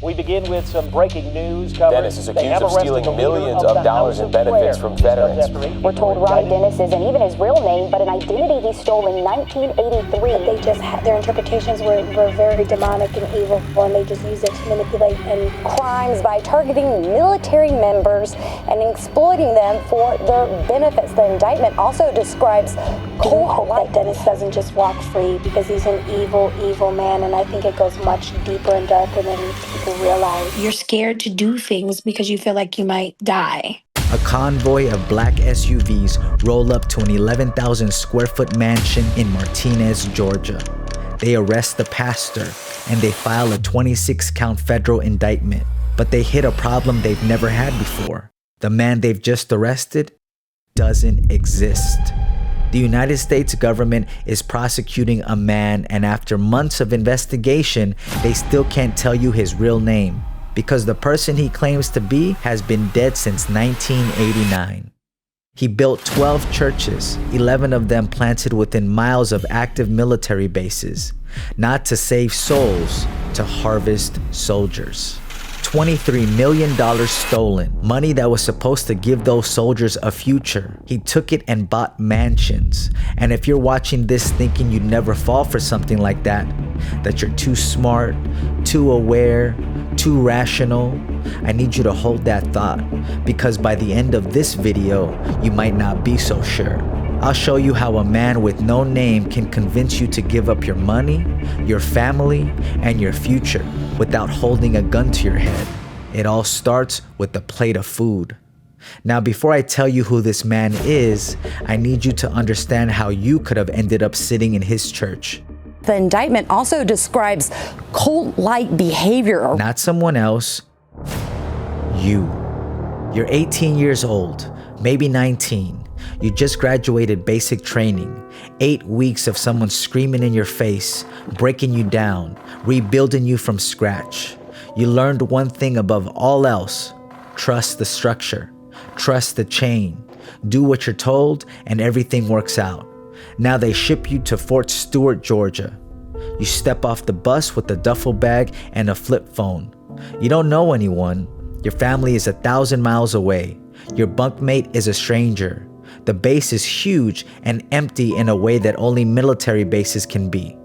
We begin with some breaking news coverage. Dennis is accused of stealing millions of dollars in benefits from veterans. We're told Ronnie Denis isn't even his real name, but an identity he stole in 1983. They just had, their interpretations were very demonic and evil, and they just used it to manipulate and crimes by targeting military members and exploiting them for their benefits. The indictment also describes hope that Denis doesn't just walk free, because he's an evil man, and I think it goes much deeper and darker than people realize. You're scared to do things because you feel like you might die. A convoy of black SUVs roll up to an 11,000 square foot mansion in Martinez, Georgia. They arrest the pastor and they file a 26-count federal indictment. But they hit a problem they've never had before. The man they've just arrested doesn't exist. The United States government is prosecuting a man, and after months of investigation, they still can't tell you his real name, because the person he claims to be has been dead since 1989. He built 12 churches, 11 of them planted within miles of active military bases, not to save souls, to harvest soldiers. $23 million stolen, money that was supposed to give those soldiers a future. He took it and bought mansions. And if you're watching this thinking you'd never fall for something like that you're too smart, too aware, too rational, I need you to hold that thought, because by the end of this video, you might not be so sure. I'll show you how a man with no name can convince you to give up your money, your family, and your future without holding a gun to your head. It all starts with a plate of food. Now, before I tell you who this man is, I need you to understand how you could have ended up sitting in his church. the indictment also describes cult-like behavior. Not someone else, you. You're 18 years old, maybe 19. You just graduated basic training. 8 weeks of someone screaming in your face, breaking you down, rebuilding you from scratch. You learned one thing above all else: trust the structure, trust the chain. Do what you're told and everything works out. Now they ship you to Fort Stewart, Georgia. You step off the bus with a duffel bag and a flip phone. You don't know anyone. Your family is 1,000 miles away. Your bunkmate is a stranger. The base is huge and empty in a way that only military bases can be.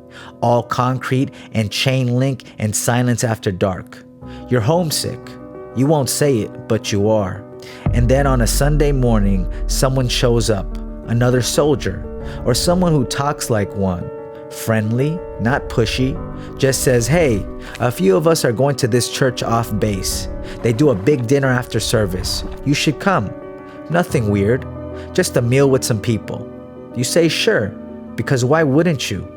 All concrete and chain link and silence after dark. You're homesick. You won't say it, but you are. And then on a Sunday morning, someone shows up, another soldier, or someone who talks like one. Friendly, not pushy, just says, "Hey, a few of us are going to this church off base. They do a big dinner after service. You should come." Nothing weird, just a meal with some people. You say sure, because why wouldn't you?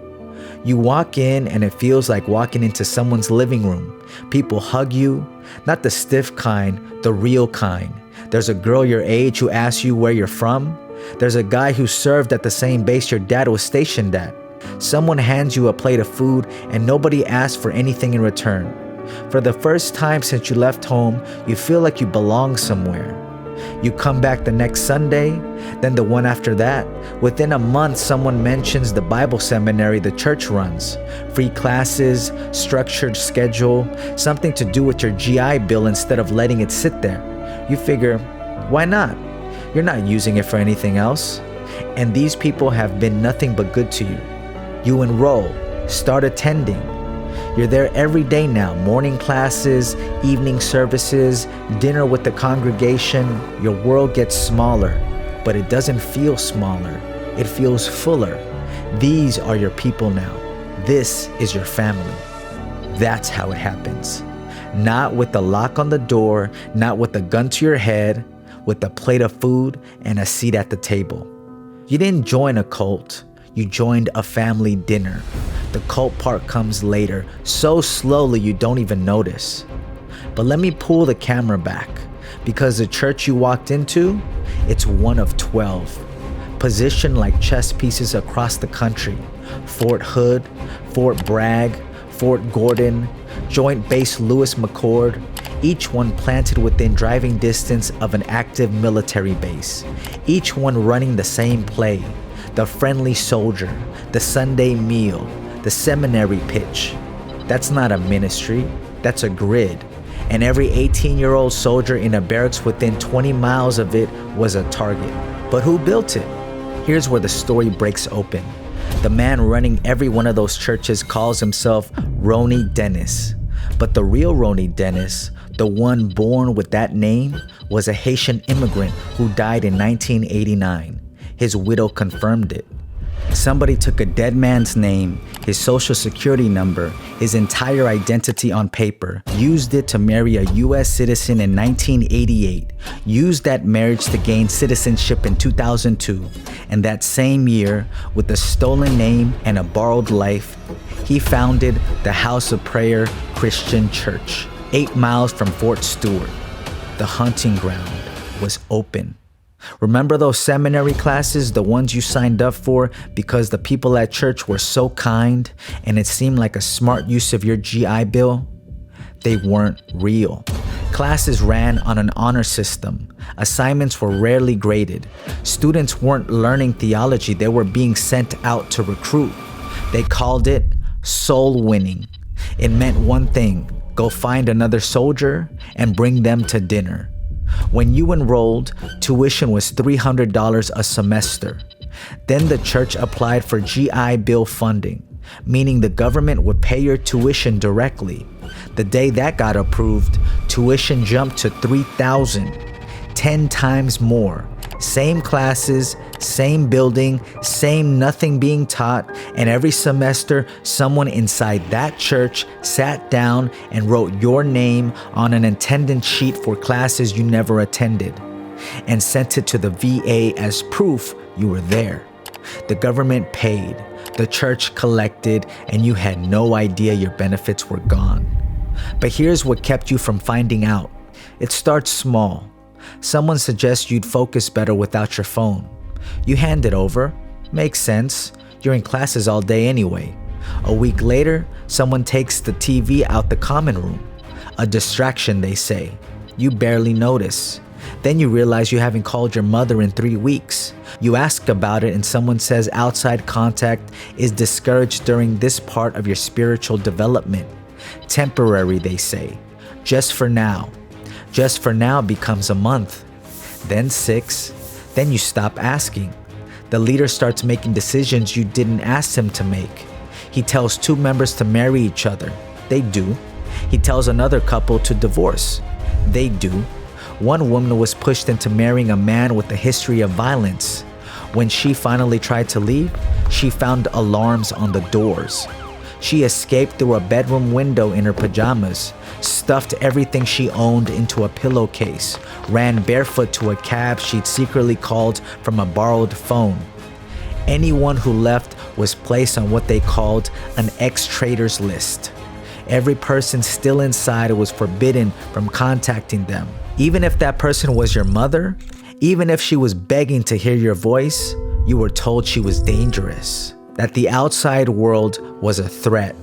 You walk in and it feels like walking into someone's living room. People hug you, not the stiff kind, the real kind. There's a girl your age who asks you where you're from. There's a guy who served at the same base your dad was stationed at. Someone hands you a plate of food and nobody asks for anything in return. For the first time since you left home, you feel like you belong somewhere. You come back the next Sunday, then the one after that. Within a month, someone mentions the Bible seminary the church runs. Free classes, structured schedule, something to do with your GI Bill instead of letting it sit there. You figure, why not? You're not using it for anything else. And these people have been nothing but good to you. You enroll, start attending. You're there every day now, morning classes, evening services, dinner with the congregation. Your world gets smaller, but it doesn't feel smaller. It feels fuller. These are your people now. This is your family. That's how it happens. Not with the lock on the door, not with a gun to your head, with a plate of food and a seat at the table. You didn't join a cult. You joined a family dinner. The cult part comes later, so slowly you don't even notice. But let me pull the camera back, because the church you walked into, it's one of 12. Positioned like chess pieces across the country. Fort Hood, Fort Bragg, Fort Gordon, Joint Base Lewis McChord, each one planted within driving distance of an active military base. Each one running the same play. The friendly soldier, the Sunday meal, the seminary pitch. That's not a ministry, That's a grid. And every 18-year-old soldier in a barracks within 20 miles of it was a target. But who built it? Here's where the story breaks open. The man running every one of those churches calls himself Rony Denis. But the real Rony Denis, the one born with that name, was a Haitian immigrant who died in 1989. His widow confirmed it. Somebody took a dead man's name, his social security number, his entire identity on paper, used it to marry a US citizen in 1988, used that marriage to gain citizenship in 2002, and that same year, with a stolen name and a borrowed life, he founded the House of Prayer Christian Church, 8 miles from Fort Stewart. The hunting ground was open. Remember those seminary classes, the ones you signed up for because the people at church were so kind and it seemed like a smart use of your GI Bill? They weren't real. Classes ran on an honor system. Assignments were rarely graded. Students weren't learning theology, they were being sent out to recruit. They called it soul winning. It meant one thing: go find another soldier and bring them to dinner. When you enrolled, tuition was $300 a semester. Then the church applied for GI Bill funding, meaning the government would pay your tuition directly. The day that got approved, tuition jumped to $3,000, 10 times more. Same classes, same building, same nothing being taught, and every semester someone inside that church sat down and wrote your name on an attendance sheet for classes you never attended and sent it to the VA as proof you were there. The government paid, the church collected, and you had no idea your benefits were gone. But here's what kept you from finding out. It starts small. Someone suggests you'd focus better without your phone. You hand it over. Makes sense. You're in classes all day anyway. A week later, someone takes the TV out the common room. A distraction, they say. You barely notice. Then you realize you haven't called your mother in 3 weeks. You ask about it and someone says outside contact is discouraged during this part of your spiritual development. Temporary, they say. Just for now. Just for now becomes a month, then 6, then you stop asking. The leader starts making decisions you didn't ask him to make. He tells 2 members to marry each other. They do. He tells another couple to divorce. They do. One woman was pushed into marrying a man with a history of violence. When she finally tried to leave, she found alarms on the doors. She escaped through a bedroom window in her pajamas, stuffed everything she owned into a pillowcase, ran barefoot to a cab she'd secretly called from a borrowed phone. Anyone who left was placed on what they called an ex-Traitors list. Every person still inside was forbidden from contacting them. Even if that person was your mother, even if she was begging to hear your voice, you were told she was dangerous. That the outside world was a threat,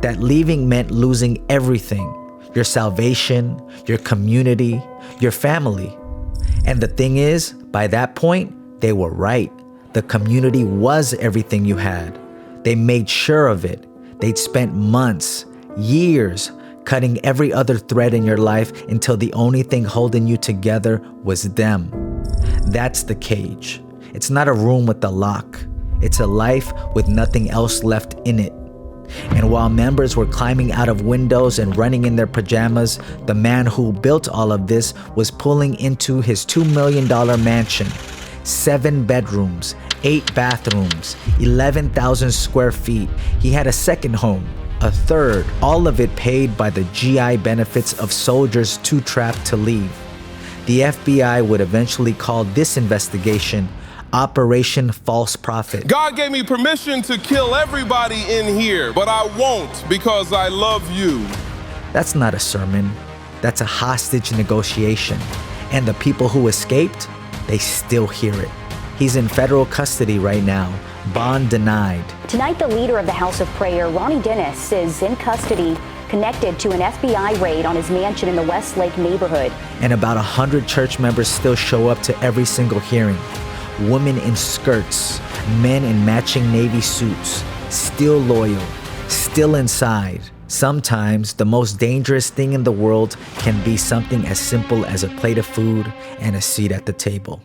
that leaving meant losing everything, your salvation, your community, your family. And the thing is, by that point, they were right. The community was everything you had. They made sure of it. They'd spent months, years, cutting every other thread in your life until the only thing holding you together was them. That's the cage. It's not a room with a lock. It's a life with nothing else left in it. And while members were climbing out of windows and running in their pajamas, the man who built all of this was pulling into his $2 million mansion. 7 bedrooms, 8 bathrooms, 11,000 square feet. He had a second home, a third, all of it paid by the GI benefits of soldiers too trapped to leave. The FBI would eventually call this investigation Operation False Prophet. God gave me permission to kill everybody in here, but I won't because I love you. That's not a sermon. That's a hostage negotiation. And the people who escaped, they still hear it. He's in federal custody right now, bond denied. Tonight, the leader of the House of Prayer, Rony Denis, is in custody, connected to an FBI raid on his mansion in the Westlake neighborhood. And about 100 church members still show up to every single hearing. Women in skirts, men in matching Navy suits, still loyal, still inside. Sometimes the most dangerous thing in the world can be something as simple as a plate of food and a seat at the table.